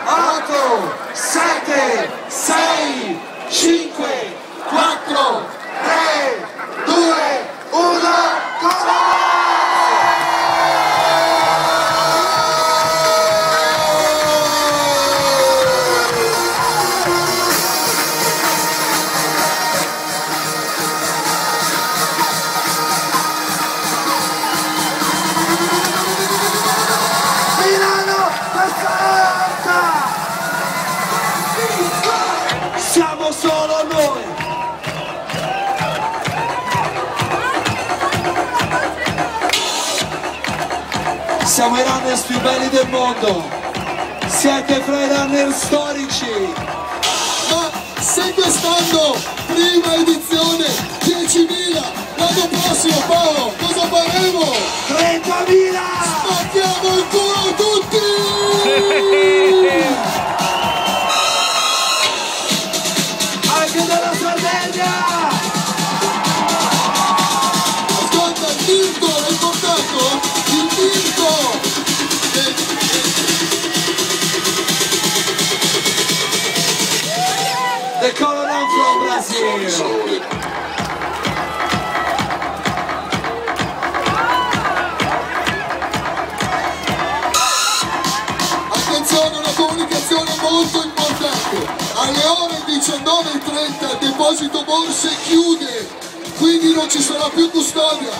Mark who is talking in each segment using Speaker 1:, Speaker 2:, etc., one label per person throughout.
Speaker 1: 8, 7, 6, 5, 4, 3, 2, 1, go! Siamo solo noi! Siamo i runners più belli del mondo! Siete fra i runner storici!
Speaker 2: Ma se quest'anno, prima edizione, 10.000, l'anno prossimo Paolo, cosa faremo?
Speaker 1: 30.000!
Speaker 2: Spacchiamo il culo a tutti!
Speaker 1: Anche dalla Sardegna!
Speaker 2: Ascolta, il vinto è importante, il vinto!
Speaker 1: The Colonel from Brazil!
Speaker 2: Attenzione, una comunicazione molto importante. Alle ore 19:30 il deposito borse chiude, quindi non ci sarà più custodia.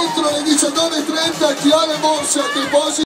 Speaker 2: Entro le 19:30 chiave borse al deposito.